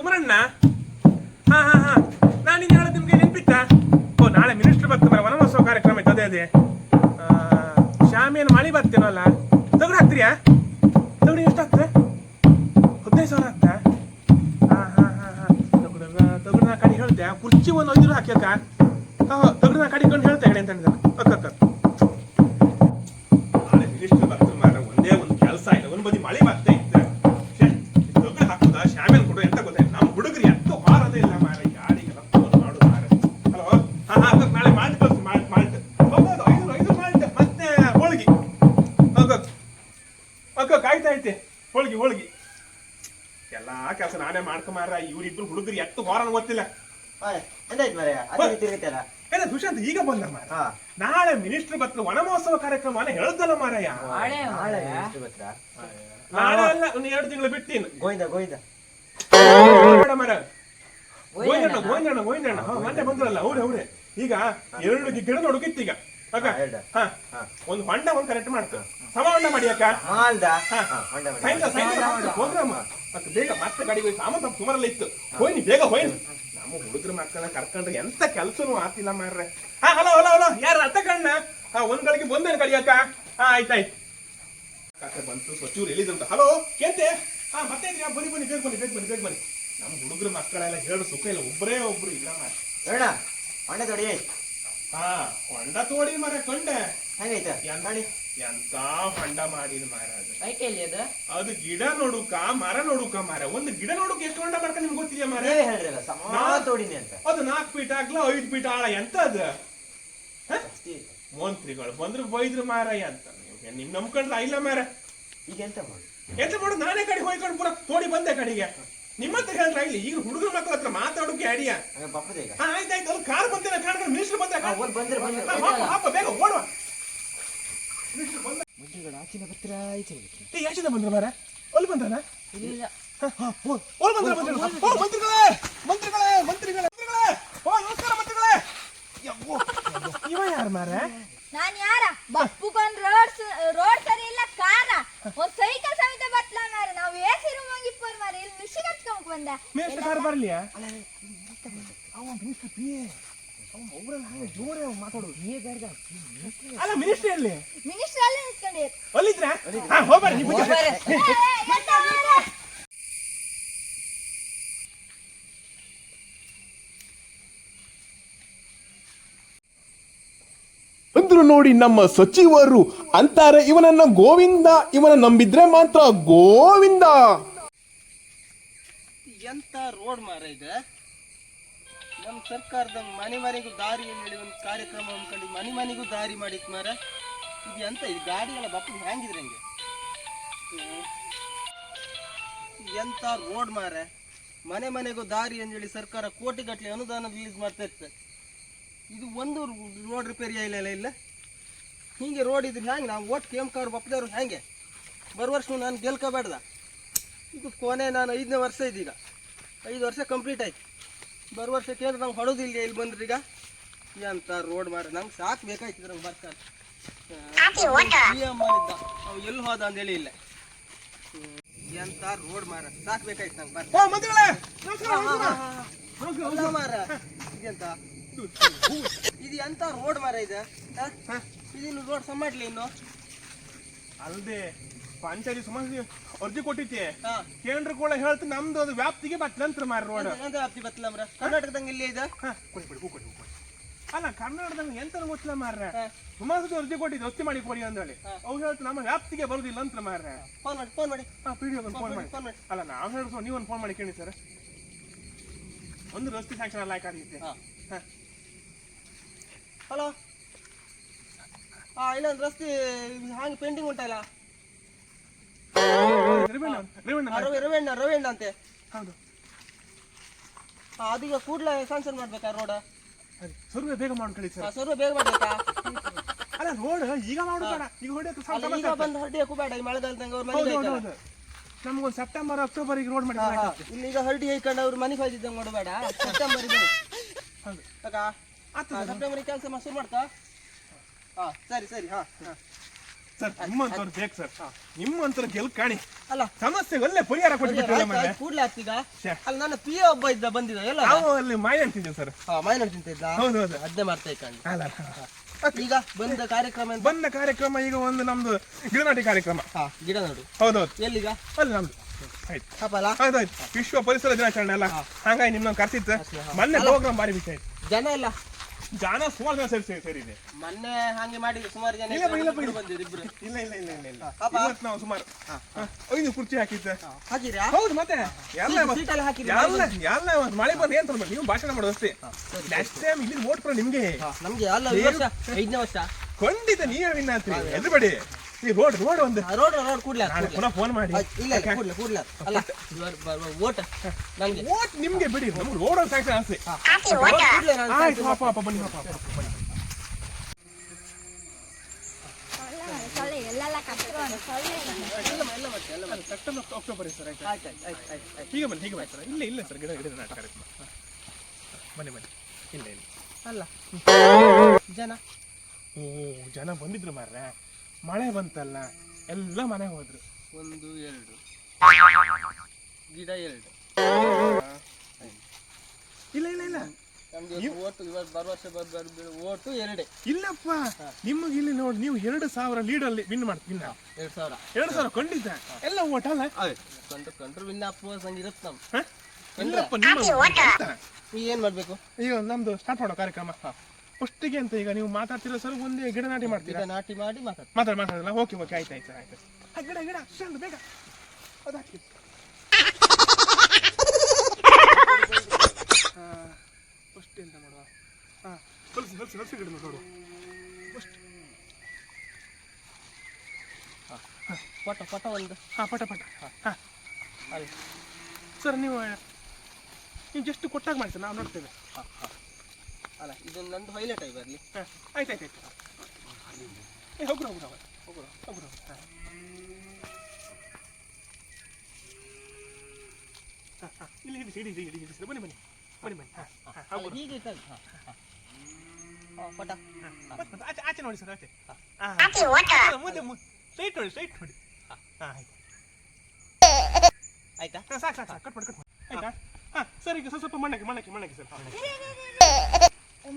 ಕುಮಾರಣ್ಣ. ಹಾ ಹಾ ಹಾ, ನಾನು ನಿಂಗೆ ಹೇಳೋದು ನಿಮ್ಗೆ ನೆನಪಿತ್ತಾ? ಓ, ನಾಳೆ ಮಿನಿಸ್ಟರ್ ಬರ್ತಾರೆ, ವನಮಹೋತ್ಸವ ಕಾರ್ಯಕ್ರಮ ಇತ್ತು. ಅದೇ ಅದೇ ಶಾಮಿಯನ್ನು ಮಳಿ ಬರ್ತೇನಲ್ಲ, ತಗಡು ಹಾಕ್ತೀರಿಯಾ? ತಗಡು ಎಷ್ಟಾಗ್ತದೆ? 15,000 ಆಗ್ತಾ? ಹಾ ಹಾ ಹಾ ಹಾ, ತಗಡನ್ನ ಕಡಿ ಹೇಳ್ತೆ. ಕುರ್ಚಿ ಒಂದು 5 ಹಾಕ್ಯಾಕ. ತಗಡನ್ನ ಕಡಿಕೊಂಡು ಹೇಳ್ತಾ ಹೇಳಿ ಅಂತ ಹೇಳಿದ. ನಾಳೆ ಮಿನಿಸ್ಟರ್ ಬರ್ತಾರೆ ಮಾರ, ಒಂದೇ ಒಂದು ಕೆಲಸ ಇಲ್ಲ. ಒಂದು ಬದಿ ಮಳಿ ಬರ್ತಾ ಇತ್ತು, ತಗಡು ಹಾಕುದ ಶಾಮಿಯನ್ನು ಕೊಡು ಅಂತ ಗೊತ್ತಾಯ್ತು. ನಮ್ಮ ಹುಡುಗರು ಎತ್ತು ಹಾರದೇ ಇಲ್ಲ ಮಾರ, ಗಾಡಿಗೆಲ್ಲ ಫೋನ್ ಮಾಡು ಮಾರ. ಹಲೋ, ಹಾ ಹಾ, ನಾಳೆ ಮಾಲ್ಟ್ ಕಳ್ಸಿ, ಮಾಲ್ಟ್ ಹೋಗೋದು 5 ಮಾಲ್ಟ್ ಮತ್ತೆ ಹೋಳಿಗೆ. ಕಾಯ್ತಾ ಐತೆ ಹೋಳಿಗೆ ಎಲ್ಲಾ ಕೆಲಸ ನಾನೇ ಮಾಡ್ಕೊಂಬಾರ. ಇವ್ರಿಬ್ರು ಹುಡುಗರು ಎತ್ತು ಹೋರನ ಗೊತ್ತಿಲ್ಲ. ಏನ ದುಷ್ಯಂತ್ ಈಗ ಬಂದ ಮಾರ. ನಾಳೆ ಮಿನಿಸ್ಟರ್ ಬರ್ತಾರೆ, ವನಮಹೋತ್ಸವ ಕಾರ್ಯಕ್ರಮ ಹೇಳ್ದಲ್ಲ ಮಾರಾಯ. ನಾಳೆ ಅಲ್ಲ, 2 ತಿಂಗಳು ಬಿಟ್ಟಿನ ಮರ. ಗೋವಿಂದಣ್ಣ ಮೊನ್ನೆ ಬಂದ್ರಲ್ಲ, ಅವ್ರೆ ಈಗ 2 ಗಿಡ ನೋಡುಕಿತ್ತು. ಈಗ ಒಂದು ಹೊಂಡ ಒಂದು ಕರೆಕ್ಟ್ ಮಾಡ್ತಾರೆ, ಸಮ ಹೊಂಡ ಮಾಡಿ ಅಕ್ಕ. ಪ್ರೋಗ್ರಾಮ್ ಬೇಗ ಮತ್ತೆ ಗಾಡಿ ಹೋಗಿ ಸಾಮಾನು ಸುಮಾರಲ್ಲ ಇತ್ತು. ಹೋಯ್ನಿ ಬೇಗ ಹೋಯ್ನಿ. ನಮ್ಮ ಹುಡುಗರ ಮಕ್ಕಳನ್ನ ಕರ್ಕೊಂಡ್ರೆ ಎಂತ ಕೆಲ್ಸನೂ ಆಗ್ತಿಲ್ಲ ಮಾರ್ರೆ. ಹಲೋ ಯಾರ ಅತ್ತ ಕಣ್ಣ? ಒಂದ್ ಗಳಿಗೆ ಬಂದೇನು ಕಡಿಯಕ್ಕ? ಆಯ್ತಾಯ್ತು. ಬಂತು ಸಚಿವರು ಎಲ್ಲಿದಂತ. ಹಲೋ ಕೇಂತೆ? ಮತ್ತೆ ಬನ್ನಿ ಬೇಗ ಬನ್ನಿ. ನಮ್ಮ ಹುಡುಗರ ಮಕ್ಕಳೆಲ್ಲ ಹೇಳು ಸುಖ ಇಲ್ಲ, ಒಬ್ಬರೇ ಒಬ್ರು ಇಲ್ಲ ಮಾರ. ಹೊಂಡ ತೋಡಿ. ಹೊಂಡ ತೋಡಿ ಮಾರ. ಕಂಡೆ ಹೆಂಗೈತೆ? ಎಂತ ಹೊಂಡ ಮಾಡಿದ ಮಾರ. ಅದು ಗಿಡ ನೋಡುಕ ಮರ ನೋಡುಕ ಮಾರ. ಒಂದು ಗಿಡ ನೋಡುಕ ಎಷ್ಟು ಹೊಂಡ ಮಾಡ್ಕೊಂಡು ನಿಮ್ಗೆ ಗೊತ್ತಿದೆಯಾ ಮಾರ? ಅದು 4 ಫೀಟ್ ಆಗ್ಲ 5 ಫೀಟ್ ಆಳ. ಎಂತ ಅದು ಮಂತ್ರಿಗಳು ಬಂದ್ರು ಬೈದ್ರು ಮಾರ. ಅಂತ ನಿಮ್ ನಂಬ್ಕೊಂಡ್ರ ಇಲ್ಲ ಮಾರ. ಈಗ ಎಂತ ಮಾಡುದು? ನಾನೇ ಕಡೆ ಹೋಯ್ಕೊಂಡು ಪೂರ ತೋಡಿ ಬಂದೆ ಕಡೆಗೆ. ನಿಮ್ಮ ಹತ್ರ ಹೇಳ್ರ ಇಲ್ಲಿ. ಈಗ ಹುಡುಗರ ಮಕ್ಕಳ ಹತ್ರ ಮಾತಾಡೋಕೆ ಅಡಿಯ. ಆಯ್ತಾಯ್ತು, ಅಲ್ಲಿ ಕಾರ್ ಬಂದೇನೆ, ಕಾಣ್ಕೊಂಡು ಮಿನಿಸ್ಟರ್ ಬಂದ. ಬೇಗ ಓಡುವ. ಯಾಚಿನ ಬಂದ್ರ ಮಾರ? ಅಲ್ಲಿ ಬಂದ್ರನ? ಮಂತ್ರಿಗಳೇ ಇವ ಯಾರ ಮಾರ? ನಾನ್ ಯಾರ? ಬಪ್ಪುಕೊಂಡ್ ರೋಡ್ ಸರಿ ಇಲ್ಲ, ಕಾರ ಒಂದ್ ಸೈಕಲ್ ಸಮೇತ ಬತ್ಲ ಮಾರ. ನಾವ್ ಏಸಿ ರೂಮ್ ಹೋಗಿಪ್ಪರ್ ಮಾರ. ಇಲ್ಲಿ ಮಿಷಿನ್ ಹಚ್ಕೊಂಡ್ ಬಂದ. ಮಿನಿಸ್ಟರ್ ಕಾರ್ ಬರ್ಲಿಯಾ? ಅವ ಮಿನಿಸ್ಟರ್ ಪಿ ಎ ಜೋರೇ ಮಾತಾಡೋದು. ಅಲ್ಲ ಮಿನಿಸ್ಟರ್ ಎಲ್ಲಿ? ಮಿನಿಸ್ಟರ್ ಅಲ್ಲೇ ನಿಂತ್ಕೊಂಡಿ. ಅಲ್ಲಿದ್ರ? ಹೋಗ್ಬಾರ. ಅಂದ್ರು ನೋಡಿ ನಮ್ಮ ಸಚಿವರು ಅಂತಾರೆ ಇವನನ್ನ ಗೋವಿಂದ, ಇವನ ನಂಬಿದ್ರೆ ಮಾತ್ರ ಗೋವಿಂದ. ಎಂತ ರೋಡ್ ಮಾರ ಇದೆ. ನಮ್ಮ ಸರ್ಕಾರದ ಮನೆಗೂ ದಾರಿ ಹೇಳಿ ಒಂದು ಕಾರ್ಯಕ್ರಮ ಅಂದ್ಕೊಂಡು ಮನೆಗೂ ದಾರಿ ಮಾಡಿತ್ ಮಾರ. ಇದು ಎಂತ ಇದು ಗಾಡಿ ಎಲ್ಲ ಬಪ್ಪ ಹ್ಯಾಂಗಿದ್ರೆ ಹಂಗೆ. ಎಂತ ರೋಡ್ ಮಾರ. ಮನೆಗೂ ದಾರಿ ಅಂತೇಳಿ ಸರ್ಕಾರ ಕೋಟಿಗಟ್ಟಲೆ ಅನುದಾನ ರಿಲೀಸ್ ಮಾಡ್ತಾ ಇರ್ತದೆ. ಇದು ಒಂದು ರೋಡ್ ರಿಪೇರಿ ಇಲ್ಲ. ಹೀಗೆ ರೋಡ್ ಇದ್ರೆ ಹ್ಯಾಂಗೆ ನಾವು ಓಟ್ ಕೇಮ್ಕವ್ರು ಬಪ್ಪದವ್ರು ಹ್ಯಾಂಗೆ ವರ್ಷ ನಾನು ಗೆಲ್ಕೋಬೇಡ್ದ. ಇದು ಕೊನೆ ನಾನು 5ನೇ ವರ್ಷ ಇದೀಗ. 5 ವರ್ಷ ಕಂಪ್ಲೀಟ್ ಆಯ್ತು. ವರ್ಷಕ್ಕೆ ಏನಾದ್ರು ನಾವು ಹೊಡೋದಿಲ್ಲ. ಇಲ್ಲಿ ಬಂದ್ರಿ ಈಗ ಎಂತ ರೋಡ್ ಮಾರ. ನಂಗೆ ಸಾಕು ಬೇಕಾಯ್ತಿದ್ರು ನಂಗೆ ಬರ್ತಾರೆ. ಮಾಡಿದ್ದ ಅವ್ ಎಲ್ಲಿ ಹೋದ ಅಂತೇಳಿ ಇಲ್ಲ. ಎಂತ ರೋಡ್ ಮಾರ, ಸಾಕು ಬೇಕಾಯ್ತು ನಂಗೆ ಮಾರ. ಇದೆಂತ ಇದು ಎಂತ ರೋಡ್ ಮಾರ ಇದೆ. ಇದಿನ್ನು ರೋಡ್ ಸಮಾಡ್ಲಿ ಇನ್ನು ಅಲ್ದೆ ಪಂಚಾಯತಿ ಸುಮಾರು ಅರ್ಜಿ ಕೊಟ್ಟಿದ್ದೆ. ಕೇಂದ್ರ ಕೂಡ ಹೇಳ್ತು ನಮ್ದು ಅದು ವ್ಯಾಪ್ತಿಗೆ ಬತ್ಲಂತ್ರ ಮಾರ ರೋಡ್. ವ್ಯಾಪ್ತಿ ಬತ್ತಲ ಮರ. ಕರ್ನಾಟಕದಂಗ ಇಲ್ಲಿ ಇದೆ. ಅಲ್ಲ ಕರ್ನಾಟಕದಂಗ ಎಂತ ಗೊತ್ತಿಲ್ಲ ಮಾರ್ರೆ. ಸುಮಾರು ಅರ್ಜಿ ಕೊಟ್ಟಿದ್ದೆ ವಸ್ತಿ ಮಾಡಿ ಕೊಡಿ ಅಂದೇಳಿ. ಅವ್ರು ಹೇಳ್ತು ನಮ್ಮ ವ್ಯಾಪ್ತಿಗೆ ಬರುದಿಲ್ಲ ಅಂತ ಮಾರ್ರೆ. ಫೋನ್ ಮಾಡಿ ಫೋನ್ ಮಾಡಿ. ಅಲ್ಲ ನಾವು ಹೇಳ್ಸೋ ನೀವೊಂದು ಫೋನ್ ಮಾಡಿ ಕೇಳಿ ಸರ್. ಒಂದು ರಸ್ತೆ ಸ್ಯಾಂಕ್ಷನ್ ಎಲ್ಲ ಆಗಿತ್ತೆ. ಹಲೋ, ಇಲ್ಲೊಂದು ರಸ್ತೆ ಹಾಗೆ ಪೆಂಡಿಂಗ್ ಉಂಟಲ್ಲ. ರವೀಣ್ಣ ಅಂತೆ. ಹೌದು, ಅದೀಗ ಕೂಡಲೇ ಸ್ಯಾನ್ಕ್ಷನ್ ಮಾಡ್ಬೇಕಾ ರೋಡ್? ಸರ್ವೆ ಬೇಗ ಮಾಡ್ಕೊಳ್ಳಿ ಸರ್. ಸರ್ವೆ ಬೇಗ ಮಾಡ್ಬೇಕಾ? ಅಲ್ಲ ರೋಡ್ ಈಗ ಮಾಡೋಣ. ಈಗ ಬಂದು ಹರಡಿಯಕ್ಕೂ ಬೇಡ. ಈ ಮಳೆಗಾಲದಂಗ ಅವ್ರ ಮನೆ ನಮ್ಗೊಂದು ಸೆಪ್ಟೆಂಬರ್ ಅಕ್ಟೋಬರ್ ರೋಡ್ ಮಾಡಿ. ಇಲ್ಲಿ ಈಗ ಹರಡಿ ಹೈಕೊಂಡು ಅವ್ರು ಮನೆಗೆ ಹೋಗಿದ್ದಂಗೆ ಮಾಡಬೇಡ. ಸೆಪ್ಟೆಂಬರ್ ಸೆಪ್ಟೆಂಬರ್ ಕೆಲಸ ಶುರು ಮಾಡ್ತಾ. ಸರಿ. ಸರ್ ನಿಮ್ಮಂತವ್ರು ಬೇಕು ಸರ್, ನಿಮ್ಮಂತರ ಗೆಲ್ ಕಾಣಿ ಅಲ್ಲ ಸಮಸ್ಯೆಗೆ ಒಳ್ಳೆ ಪರಿಹಾರ ಕೊಟ್ಬಿಟ್ಟಿಲ್ಲ ಮಾರ್ರೆ. ಕೂಡ್ಲೆ ಆತೀಗ ಛೆ. ಅಲ್ಲಿ ನನ್ನ ಪಿ ಒಬ್ಬ ಬಂದಿದ್ದ ಎಲ್ಲ ನಾವು ಅಲ್ಲಿ ಮಾಯ ಅಂತಿದ್ದೀವಿ ಸರ್. ಮೈನರ್ ಚಿಂತೆ ಇದ್ದ ಹೌದು ಹೌದು. ಅದ್ದೇ ಮಾಡ್ತಾ ಇದ್ದಾನೆ. ಅಲ್ಲ ಈಗ ಬಂದ ಕಾರ್ಯಕ್ರಮ ಎಂತ? ಬಂದ ಕಾರ್ಯಕ್ರಮ ಈಗ ಒಂದು ನಮ್ದು ಗಿಡನಾಟಿ ಕಾರ್ಯಕ್ರಮ. ಗಿಡ ನೋಡು ಹೌದೌದು, ಎಲ್ಲಿಗ ಅಲ್ಲಿ ನಮ್ದು ಆಯ್ತು. ಹಬ್ಬಲ್ಲ ಹೌದಾಯ್ತು, ವಿಶ್ವ ಪರಿಸರ ದಿನಾಚರಣೆ ಅಲ್ಲ, ಹಾಗಾಗಿ ನಿಮ್ಮನ್ನ ಕರ್ಸಿತ್ತು. ಮೊನ್ನೆ ಪ್ರೋಗ್ರಾಮ್ ಭಾರಿ ವಿಷಯ ಆಯ್ತು. ಜನ ಇಲ್ಲ ಜನ ಸುಮಾರು ಜನ ಸೇರಿದೆ. ಮೊನ್ನೆ ಹಂಗೆ ಮಾಡಿದ್ರು ಸುಮಾರು ಜನ ಇಲ್ಲ ಇಲ್ಲ ಇಬ್ರು ಬಂದಿದ್ರು ಇಬ್ರು. ಇಲ್ಲ ಇಲ್ಲ ಇಲ್ಲ ಇಲ್ಲ ಇಲ್ಲ ಪಾಪ. ಇವತ್ತು ನಾವು ಸುಮಾರು 5 ಕುರ್ಚಿ ಹಾಕಿದ್ದೆ. ಹಾಕಿದ್ರಾ? ಹೌದು, ಮತ್ತೆ ಎಲ್ಲ ಸೀಟ್ ಎಲ್ಲ ಹಾಕಿದ್ರಾ? ಎಲ್ಲ ಇವತ್ತು ಮಳೆ ಬಂದು ಏನ್ ತರ್ಬೇಕು, ನೀವು ಭಾಷಣ ಮಾಡೋದು ಅಷ್ಟೇ. ನೆಕ್ಸ್ಟ್ ಟೈಮ್ ಇಲ್ಲಿ ವೋಟ್ ಕೊಡ ನಿಮ್ಗೆ. ನಮ್ಗೆ ಅಲ್ಲ ಈ ವರ್ಷ 5ನೇ ವರ್ಷ ಖಂಡಿತ ನೀವೇ ವಿನ್ ಆಗ್ತೀವಿ. ಎದುರುಬಡಿ ಈ ರೋಡ್ ಒಂದು ರೋಡ್ ಕೂಡ್ಲೆ ನಾನು ಪುನಃ ಫೋನ್ ಮಾಡಿ. ಇಲ್ಲ ಕೂಡ್ಲೆ ಅಲ್ಲ ಓಟ್ ನಂಗೆ ವೋಟ್ ನಿಮ್ಗೆ ಬಿಡಿ, ನಮ್ಗೆ ರೋಡ್ ಸ್ಯಾಂಕ್ಷನ್ ಆಸೆ. ಕೂಡ್ಲೆ ನಾನು ಆಯ್ತು, ಪಾಪ ಬನ್ನಿ ಪಾಪ ಬನ್ನಿ. ಸೊಳ್ಳೆ ಎಲ್ಲೆಲ್ಲ ಕಟ್ಕೊಂಡು ಸೊಳ್ಳೆ ಸೆಪ್ಟೆಂಬರ್ ಅಕ್ಟೋಬರ್ ಸರ್. ಆಯ್ತು ಆಯ್ತು ಹೀಗೆ ಬನ್ನಿ ಸರ್. ಇಲ್ಲ ಸರ್, ಗಿಡ ನಾಟಕ ಕಾರ್ಯಕ್ರಮ. ಬನ್ನಿ ಇಲ್ಲ ಅಲ್ಲ ಜನ ಓ ಜನ ಬಂದಿದ್ರು ಮಾರ್ರೆ. ಮಳೆ ಬಂತಲ್ಲ, ಎಲ್ಲ ಮನೆ ಹೋದ್ರು. 1 2 ಗಿಡ 2 ಇಲ್ಲ ಇಲ್ಲ ಇಲ್ಲ ನಮ್ಗೆ ಓಟು ಇವತ್ತು ಬರುವ ವರ್ಷ ಓಟು 2 ಇಲ್ಲಪ್ಪ, ನಿಮಗೆ ಇಲ್ಲಿ ನೋಡಿ, ನೀವು 2,000 ಲೀಡಲ್ಲಿ ವಿನ್ ಮಾಡ್ತೀನಿ. 2000 2,000 ಖಂಡಿತ ಎಲ್ಲ ಓಟ್ ಅಲ್ಲ. ಕಂಡ್ರು ವಿನ್ ಅಪ್ಪುವ ಸಂಗಿರುತ್ತೆ ನಮ್ ಹ? ಇಲ್ಲಪ್ಪ, ನಿಮ್ಮ ಈಗ ಏನ್ ಮಾಡ್ಬೇಕು? ಈಗ ನಮ್ದು ಸ್ಟಾರ್ಟ್ ಮಾಡೋ ಕಾರ್ಯಕ್ರಮ. ಫಸ್ಟಿಗೆ ಅಂತ ಈಗ ನೀವು ಮಾತಾಡ್ತಿರೋ ಸರ್, ಒಂದೇ ಗಿಡ ನಾಟಿ ಮಾಡ್ತೀರಾ? ಗಿಡ ನಾಟಿ ಮಾಡಿ ಮಾತಾಡಲ್ಲ. ಓಕೆ ಆಯ್ತು ಗಿಡ ಅಷ್ಟೊಂದು ಬೇಗ ಅದು ಹಾಕಿ. ಫಸ್ಟ್ ಎಂತ ಮಾಡುವ? ಹೊಲಸಿ ಗಿಡ ನೋಡು ಫಸ್ಟ್. ಪಟ ಒಂದು ಪಟ ಅಲ್ಲ ಸರ್, ನೀವು ಜಸ್ಟ್ ಕೊಟ್ಟಾಗ ಮಾಡಿ ಸರ್, ನಾವು ನೋಡ್ತೇವೆ. ಅಲ್ಲ ಇದೊಂದು ನಂದು ಹೈಲೈಟ್ ಆಗಿ ಬರಲಿ. ಆಯ್ತು ಹೋಗ್ರು ಇಲ್ಲಿ ಸರ್, ಬನ್ನಿ ಹೀಗೆ ಪಟ ಆಚೆ ನೋಡಿ ಸರ್, ಆಚೆ ಸ್ಟ್ರೈಟ್ ನೋಡಿ. ಆಯ್ತಾ? ಸಾಕು ಕಟ್ ಮಾಡಿ ಆಯ್ತಾ? ಸರ್, ಈಗ ಸ್ವಲ್ಪ ಮಣ್ಣಕ್ಕೆ ಸರ್.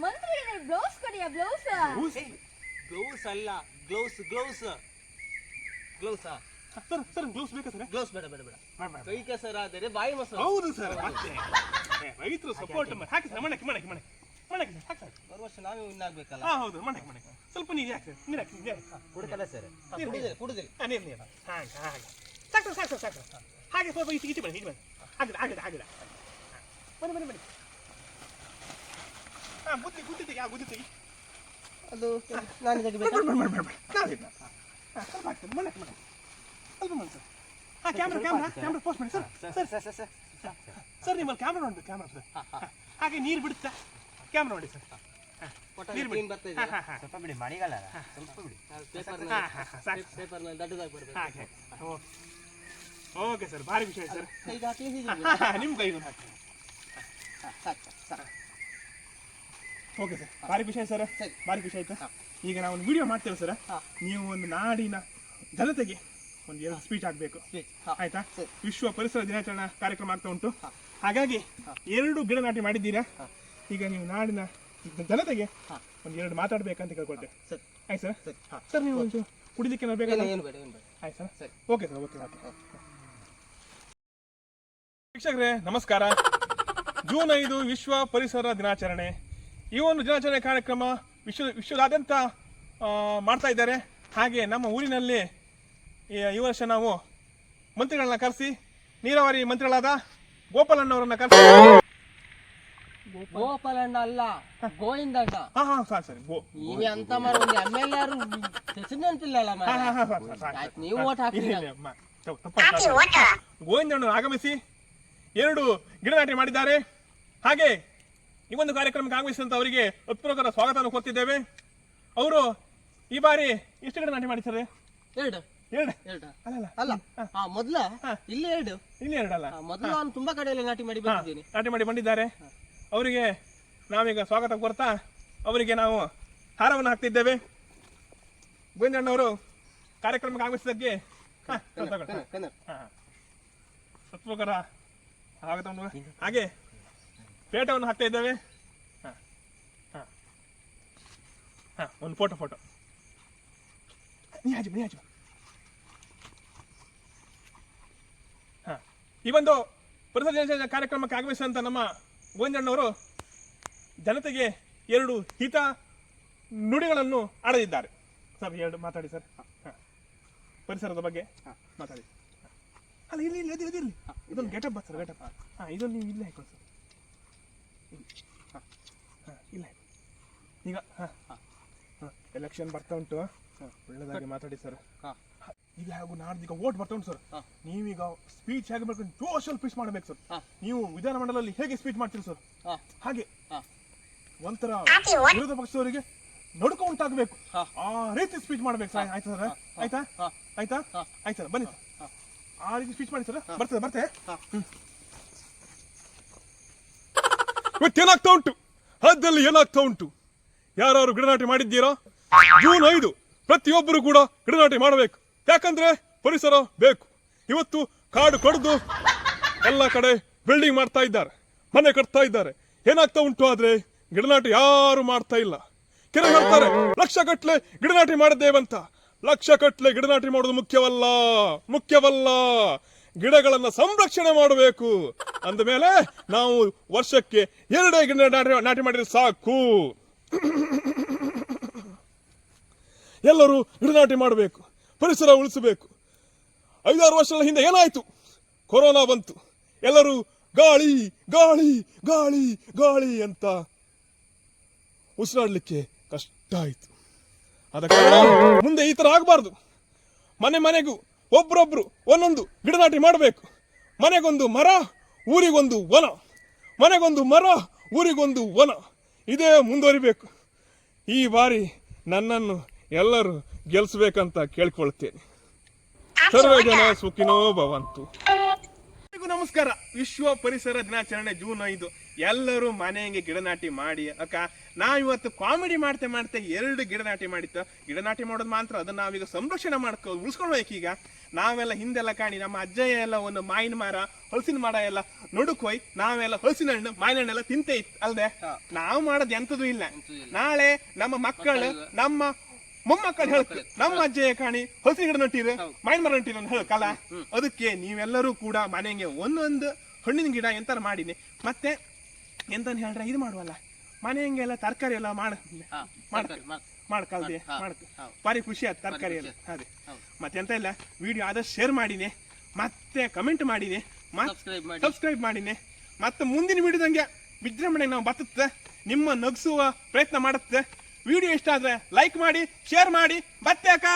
ಮಂತ್ರಿ ಬ್ಲೌಸ್ ಕೊಡಿಯಾ? ಬ್ಲೌಸ್ ಗ್ಲೌಸ್ ಅಲ್ಲ, ಗ್ಲೌಸ್ ಸರ್ ಗ್ಲೌಸ್ ಬೇಕಾ ಸರ್? ಗ್ಲೌಸ್ ಬೇಡ ಕೈ ಕೆಸರ ಆದರೆ ಬಾಯಿ ಮೊಸರು. ಹೌದು ಸರ್, ಮತ್ತೆ ರೈತರು ಸಪೋರ್ಟ್ ಹಾಕಿ ಸರ್. ಮಣ್ಣಕ್ಕೆ ಸರ್, ಹಾಕಿ ಸರ್. ಬರುವ ವರ್ಷ ನಾವೇ ವಿನ್ ಆಗ್ಬೇಕಲ್ಲ. ಹೌದು, ಮಣ್ಣಕ್ಕೆ ಸ್ವಲ್ಪ ನೀರು ಯಾಕೆ ಸರ್? ನೀರು ಹಾಕಿ ಕುಡಿತಲ್ಲ ಸರ್? ಕುಡಿದಿಲ್ಲ ನೀರು ಸಾಕು. ಹಾಗೆ ಸ್ವಲ್ಪ ಈಚೆ ಬನ್ನಿ. ಆಗಿಲ್ಲ ಬನ್ನಿ. ಗುದ್ದಿ ತೆಗಿ. ಅದು ನಾನು ತೆಗಿಬೇಕು. ಸ್ವಲ್ಪ ಮಣ್ಣು ಸರ್. ಕ್ಯಾಮ್ರಾ ಪೋಸ್ಟ್ ಮಾಡಿ ಸರ್. ನಿಮ್ಮಲ್ಲಿ ಕ್ಯಾಮ್ರಾ ಉಂಟು, ಹಾಗೆ ನೀರು ಬಿಡುತ್ತಾ? ಕ್ಯಾಮ್ರಾ ನೋಡಿ ಸರ್. ನೀರು ಬಿಡಿ, ಬರ್ತಾ ಇದೆ. ಸ್ವಲ್ಪ ಬಿಡಿ, ಮಳೆಗಾಲ ಸ್ವಲ್ಪ ಬಿಡಿ. ಪೇಪರ್ನಲ್ಲಿ ದಡ್ಡದಾಗಿ ಬರ್ತದೆ. ಓಕೆ ಸರ್, ಭಾರಿ ವಿಷಯ ಸರ್. ಈಗ ಹಾಕಿ ಹೀಗೆ ನಿಮ್ಮ ಕೈಗೂ ಹಾಕಿ. ಓಕೆ ಸರ್, ಭಾರಿ ವಿಷಯ ಸರ್. ಭಾರಿ ವಿಷಯ ಆಯ್ತಾ? ಈಗ ನಾವು ಒಂದು ವಿಡಿಯೋ ಮಾಡ್ತೇವೆ ಸರ್. ನೀವು ಒಂದು ನಾಡಿನ ಜನತೆಗೆ ಒಂದು 2 ಸ್ಪೀಚ್ ಆಗಬೇಕು, ಆಯ್ತಾ? ವಿಶ್ವ ಪರಿಸರ ದಿನಾಚರಣೆ ಕಾರ್ಯಕ್ರಮ ಆಗ್ತಾ ಉಂಟು, ಹಾಗಾಗಿ 2 ಗಿಡ ನಾಟಿ ಮಾಡಿದ್ದೀರಾ. ಈಗ ನೀವು ನಾಡಿನ ಜನತೆಗೆ ಒಂದು 2 ಮಾತಾಡ್ಬೇಕಂತ ಕೇಳ್ಕೊಳ್ತೇವೆ. ಆಯ್ತು ಸರ್. ಸರ್, ನೀವು ಒಂದು ಕುಡಿಲಿಕ್ಕೆ ನಾವು ಬೇಕಲ್ಲ? ಆಯ್ತು ಸರ್. Okay sir. ವೀಕ್ಷಕರೇ ನಮಸ್ಕಾರ. ಜೂನ್ 5 ವಿಶ್ವ ಪರಿಸರ ದಿನಾಚರಣೆ. ಈ ಒಂದು ದಿನಾಚರಣೆ ಕಾರ್ಯಕ್ರಮ ವಿಶ್ವದಾದ್ಯಂತ ಮಾಡ್ತಾ ಇದ್ದಾರೆ. ಹಾಗೆ ನಮ್ಮ ಊರಿನಲ್ಲಿ ಈ ವರ್ಷ ನಾವು ಮಂತ್ರಿಗಳನ್ನ ಕರೆಸಿ, ನೀರಾವರಿ ಮಂತ್ರಿಗಳಾದ ಗೋಪಾಲಣ್ಣವರನ್ನ ಕರೆಸಿ. ಗೋಪಾಲಣ್ಣ ಅಲ್ಲ, ಗೋವಿಂದಣ್ಣ. ಸರಿ. ನೀವೇ ಅಂತ ಮಾರ ಒಂದು MLA ಹೆಸರು ಅಂತಿಲ್ಲಲ್ಲ. ನೀವು ಓಟ್ ಹಾಕಿ. ಗೋವಿಂದಣ್ಣರು ಆಗಮಿಸಿ 2 ಗಿಡ ನಾಟಿ ಮಾಡಿದ್ದಾರೆ. ಹಾಗೆ ಈ ಒಂದು ಕಾರ್ಯಕ್ರಮಕ್ಕೆ ಆಗಮಿಸಿದಂತ ಅವರಿಗೆ ಹೃತ್ಪೂರ್ವಕ ಸ್ವಾಗತವನ್ನು ಕೊಡ್ತಿದ್ದೇವೆ. ಅವರು ಈ ಬಾರಿ ಎಷ್ಟು ಗಿಡ ನಾಟಿ ಮಾಡಿದ್ದಾರೆ? 2 ಅಲ್ಲ ಮೊದ್ಲ ಇಲ್ಲಿ 2 ಅಲ್ಲ, ಮೊದಲು ನಾನು ತುಂಬಾ ಕಡೆಯಲ್ಲಿ ನಾಟಿ ಮಾಡಿ ಬಂದಿದ್ದಾರೆ. ಅವರಿಗೆ ನಾವೀಗ ಸ್ವಾಗತ ಕೊಡ್ತಾ ಅವರಿಗೆ ನಾವು ಹಾರವನ್ನು ಹಾಕ್ತಿದ್ದೇವೆ. ಗೋವಿಂದಣ್ಣವರು ಕಾರ್ಯಕ್ರಮಕ್ಕೆ ಆಗಮಿಸಿದ್ದಕ್ಕೆ ಸತ್ವಕರ ಆಗತ್ತ. ಹಾಗೆ ಪೇಟವನ್ನು ಹಾಕ್ತಾ ಇದ್ದೇವೆ. ಒಂದು ಫೋಟೋ ನೀ ಹಾಜು. ಈ ಒಂದು ಪರಿಸರ ದಿನಾಚರಣೆ ಕಾರ್ಯಕ್ರಮಕ್ಕೆ ಆಗಮಿಸಿದಂತ ನಮ್ಮ ಗೋವಿಂದಣ್ಣವರು ಜನತೆಗೆ 2 ಹಿತ ನುಡಿಗಳನ್ನು ಆಡದಿದ್ದಾರೆ. ಸರ್ 2 ಮಾತಾಡಿ ಸರ್. ಪರಿಸರದ ಬಗ್ಗೆ ಮಾತಾಡಿ. ಅಲ್ಲ ಇಲ್ಲಿ ಇದೊಂದು ಗೆಟಪ್ ಸರ್, ಗೆಟಪ್. ಇದೊಂದು ನೀವು ಇಲ್ಲೇ ಹಾಕೊಳ್ಳಿ ಸರ್. ಇಲ್ಲ ಈಗ ಎಲೆಕ್ಷನ್ ಬರ್ತಾ ಉಂಟು, ಒಳ್ಳೆದಾಗಿ ಮಾತಾಡಿ ಸರ್. ಈಗ ಹಾಗೂ ನಾಡ್ದೀಗ ವೋಟ್ ಬರ್ತಾ ಉಂಟು ಸರ್. ನೀವೀಗ ಸ್ಪೀಚ್ ಹೇಗೆ ಮಾಡ್ಕೊಂಡು ಜೋಶಲ್ಲಿ ಸ್ಪೀಚ್ ಮಾಡ್ಬೇಕು ಸರ್. ನೀವು ವಿಧಾನಮಂಡಲದಲ್ಲಿ ಹೇಗೆ ಸ್ಪೀಚ್ ಮಾಡ್ತೀರಿ ಸರ್, ಹಾಗೆ ಒಂಥರ ವಿರೋಧ ಪಕ್ಷದವರಿಗೆ ನಡುಕ ಉಂಟಾಗಬೇಕು, ಆ ರೀತಿ ಸ್ಪೀಚ್ ಮಾಡ್ಬೇಕು ಸರ್. ಆಯ್ತಾ ಸರ್? ಆಯ್ತಾ ಸರ್, ಬನ್ನಿ ಸರ್. ಆ ರೀತಿ ಸ್ಪೀಚ್ ಮಾಡಿ ಸರ್. ಬರ್ತದೆ. ಇವತ್ತೇನಾಗ್ತಾ ಉಂಟು, ಹದ್ದಲ್ಲಿ ಏನಾಗ್ತಾ ಉಂಟು? ಯಾರು ಗಿಡನಾಟಿ ಮಾಡಿದ್ದೀರಾ? ಜೂನ್ 5 ಪ್ರತಿಯೊಬ್ಬರು ಕೂಡ ಗಿಡನಾಟಿ ಮಾಡಬೇಕು. ಯಾಕಂದ್ರೆ ಪರಿಸರ ಬೇಕು. ಇವತ್ತು ಕಾಡು ಕಡಿದು ಎಲ್ಲ ಕಡೆ ಬಿಲ್ಡಿಂಗ್ ಮಾಡ್ತಾ ಇದ್ದಾರೆ, ಮನೆ ಕಟ್ತಾ ಇದ್ದಾರೆ. ಏನಾಗ್ತಾ ಉಂಟು ಆದ್ರೆ ಗಿಡನಾಟಿ ಯಾರು ಮಾಡ್ತಾ ಇಲ್ಲ. ಕೆಲವು ಹೇಳ್ತಾರೆ ಲಕ್ಷಗಟ್ಲೆ ಗಿಡನಾಟಿ ಮಾಡಿದ್ದೇವಂತ. ಲಕ್ಷಗಟ್ಲೆ ಗಿಡನಾಟಿ ಮಾಡೋದು ಮುಖ್ಯವಲ್ಲ. ಗಿಡಗಳನ್ನ ಸಂರಕ್ಷಣೆ ಮಾಡಬೇಕು. ಅಂದ ಮೇಲೆ ನಾವು ವರ್ಷಕ್ಕೆ 2 ಗಿಡ ನಾಟಿ ಮಾಡಿದ್ರೆ ಸಾಕು. ಎಲ್ಲರೂ ಗಿಡನಾಟಿ ಮಾಡಬೇಕು, ಪರಿಸರ ಉಳಿಸಬೇಕು. 5-6 ವರ್ಷಗಳ ಹಿಂದೆ ಏನಾಯ್ತು? ಕೊರೋನಾ ಬಂತು. ಎಲ್ಲರೂ ಗಾಳಿ ಗಾಳಿ ಗಾಳಿ ಗಾಳಿ ಅಂತ ಉಸಿರಾಡ್ಲಿಕ್ಕೆ ಕಷ್ಟ ಆಯ್ತು. ಆದ ಕಾರಣ ಮುಂದೆ ಈ ತರ ಆಗಬಾರ್ದು. ಮನೆಗೂ ಒಬ್ರೊಬ್ರು ಒಂದೊಂದು ಗಿಡನಾಟಿ ಮಾಡಬೇಕು. ಮನೆಗೊಂದು ಮರ, ಊರಿಗೊಂದು ವನ. ಮನೆಗೊಂದು ಮರ, ಊರಿಗೊಂದು ವನ. ಇದೇ ಮುಂದುವರಿಬೇಕು. ಈ ಬಾರಿ ನನ್ನನ್ನು ಎಲ್ಲರೂ ಗೆಲ್ಲಿಸಬೇಕಂತ ಕೇಳ್ಕೊಳ್ತೇನೆ. ಸರ್ವೇ ಜನ ಸುಖಿನೋ ಭವಂತು. ನಮಸ್ಕಾರ. ವಿಶ್ವ ಪರಿಸರ ದಿನಾಚರಣೆ ಜೂನ್ 5. ಎಲ್ಲರೂ ಮನೆಗೆ ಗಿಡನಾಟಿ ಮಾಡಿ. ಅಕ್ಕ ನಾವಿವತ್ತು ಕಾಮಿಡಿ ಮಾಡ್ತೆ 2 ಗಿಡನಾಟಿ ಮಾಡಿತ್ತು. ಗಿಡನಾಟಿ ಮಾಡೋದು ಮಾತ್ರ ಅದನ್ನ ನಾವೀಗ ಸಂರಕ್ಷಣೆ ಉಳಿಸ್ಕೊಳ್ಬೇಕೀಗ. ನಾವೆಲ್ಲ ಹಿಂದೆಲ್ಲ ಕಾಣಿ ನಮ್ಮ ಅಜ್ಜಯ್ಯ ಎಲ್ಲ ಒಂದು ಮಾವಿನ ಮರ, ಹಲಸಿನ ಮರ ಎಲ್ಲ ನಡುಕೋಯ್ ನಾವೆಲ್ಲ ಹಲಸಿನ ಹಣ್ಣು, ಮಾವಿನ ಹಣ್ಣೆಲ್ಲ ತಿಂತೇ ಇತ್ತು ಅಲ್ದೆ. ನಾವು ಮಾಡೋದು ಎಂತದೂ ಇಲ್ಲ. ನಾಳೆ ನಮ್ಮ ಮಕ್ಕಳು, ನಮ್ಮ ಮೊಮ್ಮಕ್ಕಳು ಹೇಳ್ತಾರೆ ನಮ್ಮ ಅಜ್ಜಯ್ಯ ಕಾಣಿ ಹಲಸಿನ ಗಿಡ ನಟ್ಟಿರು, ಮಾವಿನ ಮರ ನಟ್ಟಿರು ಅಂತ ಹೇಳ್ಕಲ್ಲ. ಅದಕ್ಕೆ ನೀವೆಲ್ಲರೂ ಕೂಡ ಮನೆಗೆ ಒಂದೊಂದು ಹಣ್ಣಿನ ಗಿಡ ಎಂತಾರು ಮಾಡಿನಿ. ಮತ್ತೆ ಎಂತ ಹೇಳ್ರೆ ಇದು ಮಾಡುವಲ್ಲ, ಮನೆಯಂಗೆಲ್ಲ ತರಕಾರಿ ಎಲ್ಲ ಮಾಡ್ಕಲ್ದೆ ಭಾರಿ ಖುಷಿ ಆಯ್ತು ತರಕಾರಿ ಎಲ್ಲ. ಅದೇ ಮತ್ತೆ ಎಂತ ಇಲ್ಲ, ವಿಡಿಯೋ ಆದಷ್ಟು ಶೇರ್ ಮಾಡಿನಿ, ಮತ್ತೆ ಕಮೆಂಟ್ ಮಾಡಿನಿ, ಸಬ್ಸ್ಕ್ರೈಬ್ ಮಾಡಿನಿ. ಮತ್ತೆ ಮುಂದಿನ ವಿಡಿಯೋದಂಗೆ ವಿಜೃಂಭಣೆಗೆ ನಾವು ಬರ್ತದೆ, ನಿಮ್ಮ ನಗಿಸುವ ಪ್ರಯತ್ನ ಮಾಡುತ್ತೆ. ವಿಡಿಯೋ ಇಷ್ಟ ಆದ್ರೆ ಲೈಕ್ ಮಾಡಿ, ಶೇರ್ ಮಾಡಿ. ಬತ್ತೆ ಅಕ್ಕ.